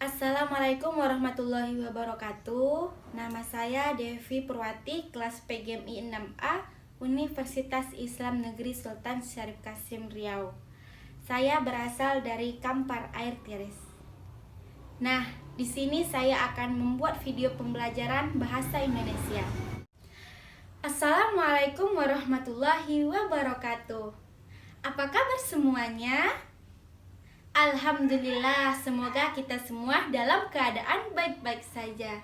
Assalamualaikum warahmatullahi wabarakatuh. Nama saya Devi Purwati, kelas PGMI 6A, Universitas Islam Negeri Sultan Syarif Kasim Riau. Saya berasal dari Kampar Air Tiris. Nah, di sini saya akan membuat video pembelajaran bahasa Indonesia. Assalamualaikum warahmatullahi wabarakatuh. Apa kabar semuanya? Alhamdulillah, semoga kita semua dalam keadaan baik-baik saja.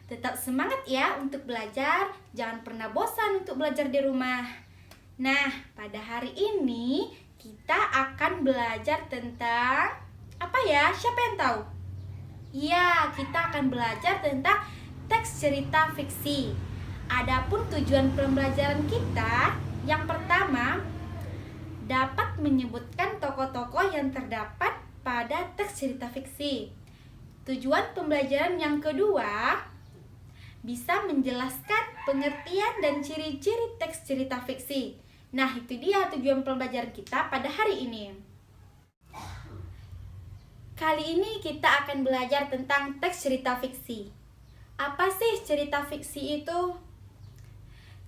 Tetap semangat ya untuk belajar, jangan pernah bosan untuk belajar di rumah. Nah, pada hari ini kita akan belajar tentang apa ya? Siapa yang tahu? Iya, kita akan belajar tentang teks cerita fiksi. Adapun tujuan pembelajaran kita, yang pertama, dapat menyebutkan tokoh-tokoh yang terdapat pada teks cerita fiksi. Tujuan pembelajaran yang kedua, bisa menjelaskan pengertian dan ciri-ciri teks cerita fiksi. Nah, itu dia tujuan pembelajaran kita pada hari ini. Kali ini kita akan belajar tentang teks cerita fiksi. Apa sih cerita fiksi itu?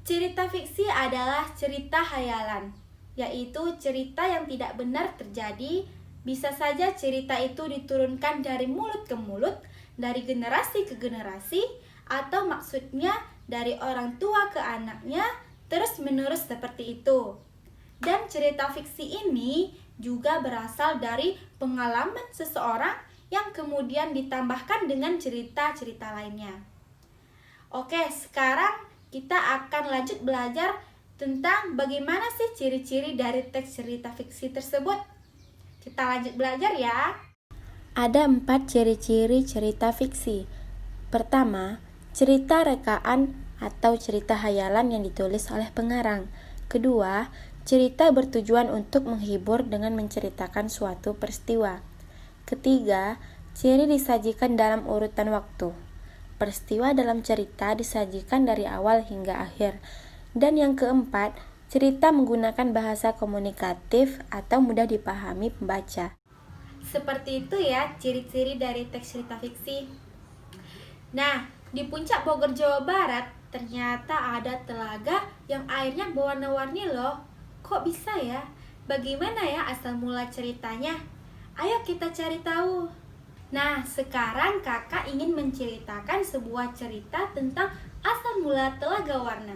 Cerita fiksi adalah cerita hayalan, yaitu cerita yang tidak benar terjadi. Bisa saja cerita itu diturunkan dari mulut ke mulut, dari generasi ke generasi, atau maksudnya dari orang tua ke anaknya, terus menerus seperti itu. Dan cerita fiksi ini juga berasal dari pengalaman seseorang yang kemudian ditambahkan dengan cerita-cerita lainnya. Oke, sekarang kita akan lanjut belajar tentang bagaimana sih ciri-ciri dari teks cerita fiksi tersebut. Kita lanjut belajar ya. Ada 4 ciri-ciri cerita fiksi. Pertama, cerita rekaan atau cerita hayalan yang ditulis oleh pengarang. Kedua, cerita bertujuan untuk menghibur dengan menceritakan suatu peristiwa. Ketiga, ciri disajikan dalam urutan waktu. Peristiwa dalam cerita disajikan dari awal hingga akhir. Dan yang keempat, cerita menggunakan bahasa komunikatif atau mudah dipahami pembaca. Seperti itu ya ciri-ciri dari teks cerita fiksi. Nah, di puncak Bogor, Jawa Barat, ternyata ada telaga yang airnya berwarna-warni loh. Kok bisa ya? Bagaimana ya asal mula ceritanya? Ayo kita cari tahu. Nah, sekarang kakak ingin menceritakan sebuah cerita tentang asal mula Telaga Warna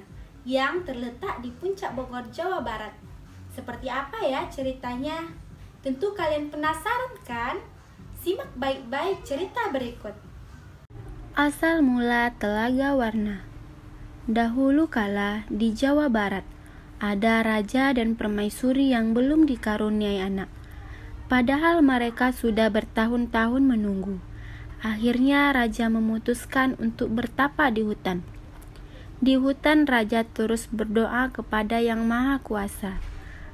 yang terletak di puncak Bogor, Jawa Barat. Seperti apa ya ceritanya? Tentu kalian penasaran kan? Simak baik-baik cerita berikut. Asal mula Telaga Warna. Dahulu kala di Jawa Barat, ada raja dan permaisuri yang belum dikaruniai anak. Padahal mereka sudah bertahun-tahun menunggu. Akhirnya raja memutuskan untuk bertapa di hutan. Di hutan raja terus berdoa kepada Yang Maha Kuasa.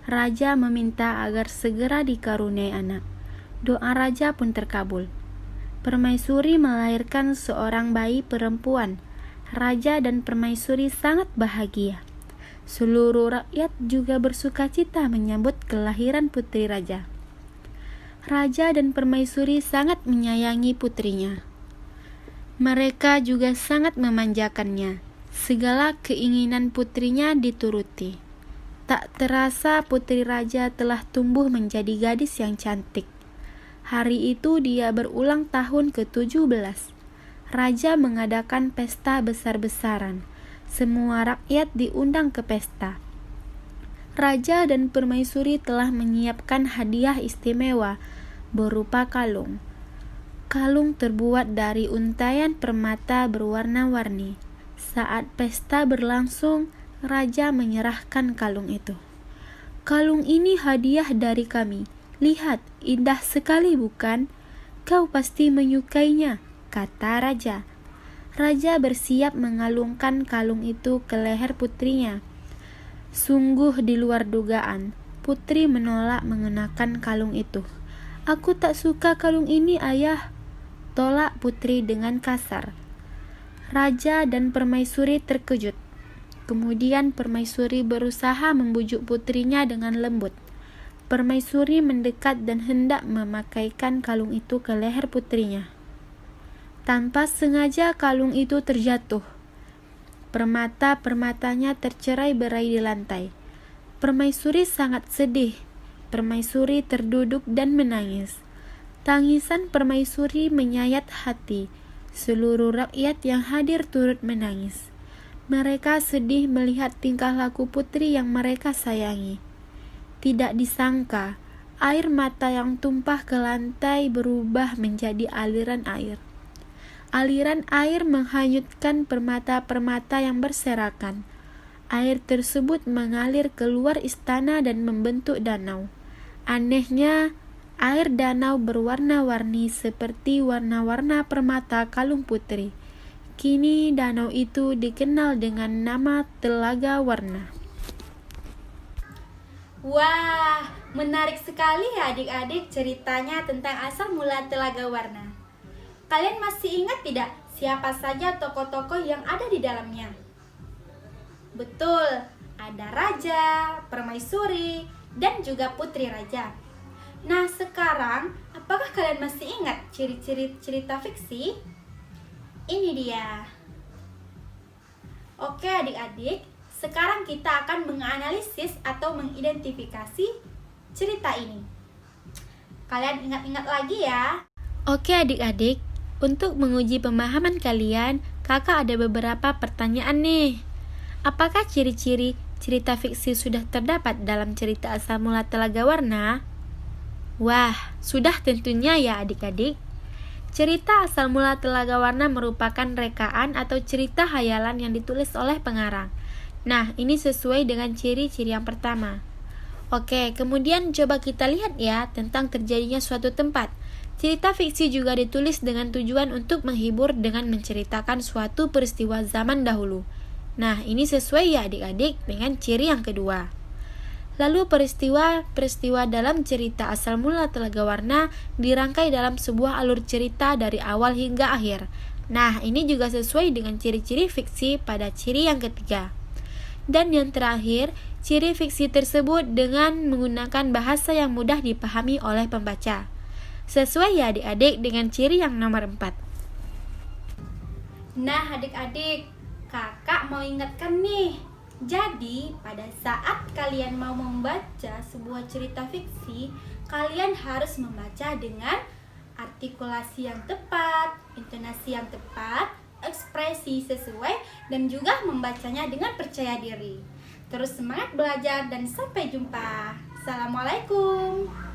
Raja meminta agar segera dikaruniai anak. Doa raja pun terkabul. Permaisuri melahirkan seorang bayi perempuan. Raja dan permaisuri sangat bahagia. Seluruh rakyat juga bersukacita menyambut kelahiran putri raja. Raja dan permaisuri sangat menyayangi putrinya. Mereka juga sangat memanjakannya. Segala keinginan putrinya dituruti. Tak terasa putri raja telah tumbuh menjadi gadis yang cantik. Hari itu dia berulang tahun ke-17. Raja mengadakan pesta besar-besaran. Semua rakyat diundang ke pesta. Raja dan permaisuri telah menyiapkan hadiah istimewa berupa kalung. Kalung terbuat dari untaian permata berwarna-warni. Saat pesta berlangsung, raja menyerahkan kalung itu. Kalung ini hadiah dari kami. Lihat, indah sekali bukan? Kau pasti menyukainya, kata raja. Raja bersiap mengalungkan kalung itu ke leher putrinya. Sungguh di luar dugaan, putri menolak mengenakan kalung itu. Aku tak suka kalung ini, ayah, tolak putri dengan kasar. Raja dan permaisuri terkejut. Kemudian permaisuri berusaha membujuk putrinya dengan lembut. Permaisuri mendekat dan hendak memakaikan kalung itu ke leher putrinya. Tanpa sengaja kalung itu terjatuh. Permata-permatanya tercerai-berai di lantai. Permaisuri sangat sedih. Permaisuri terduduk dan menangis. Tangisan permaisuri menyayat hati. Seluruh rakyat yang hadir turut menangis. Mereka sedih melihat tingkah laku putri yang mereka sayangi. Tidak disangka, air mata yang tumpah ke lantai berubah menjadi aliran air. Aliran air menghanyutkan permata-permata yang berserakan. Air tersebut mengalir keluar istana dan membentuk danau. Anehnya, air danau berwarna-warni seperti warna-warna permata kalung putri. Kini danau itu dikenal dengan nama Telaga Warna. Wah, menarik sekali ya adik-adik ceritanya tentang asal mula Telaga Warna. Kalian masih ingat tidak siapa saja tokoh-tokoh yang ada di dalamnya? Betul, ada raja, permaisuri, dan juga putri raja. Nah, sekarang apakah kalian masih ingat ciri-ciri cerita fiksi? Ini dia. Oke adik-adik, sekarang kita akan menganalisis atau mengidentifikasi cerita ini. Kalian ingat-ingat lagi ya. Oke adik-adik, untuk menguji pemahaman kalian, kakak ada beberapa pertanyaan nih. Apakah ciri-ciri cerita fiksi sudah terdapat dalam cerita asal mula Telaga Warna? Wah, sudah tentunya ya adik-adik. Cerita asal mula Telaga Warna merupakan rekaan atau cerita hayalan yang ditulis oleh pengarang. Nah, ini sesuai dengan ciri-ciri yang pertama. Oke, kemudian coba kita lihat ya tentang terjadinya suatu tempat. Cerita fiksi juga ditulis dengan tujuan untuk menghibur dengan menceritakan suatu peristiwa zaman dahulu. Nah, ini sesuai ya adik-adik dengan ciri yang kedua. Lalu peristiwa dalam cerita asal mula Telaga Warna dirangkai dalam sebuah alur cerita dari awal hingga akhir. Nah, ini juga sesuai dengan ciri-ciri fiksi pada ciri yang ketiga. Dan yang terakhir, ciri fiksi tersebut dengan menggunakan bahasa yang mudah dipahami oleh pembaca. Sesuai ya adik-adik dengan ciri yang nomor 4. Nah adik-adik, kakak mau ingatkan nih. Jadi pada saat kalian mau membaca sebuah cerita fiksi, kalian harus membaca dengan artikulasi yang tepat, intonasi yang tepat, ekspresi sesuai, dan juga membacanya dengan percaya diri. Terus semangat belajar dan sampai jumpa. Assalamualaikum.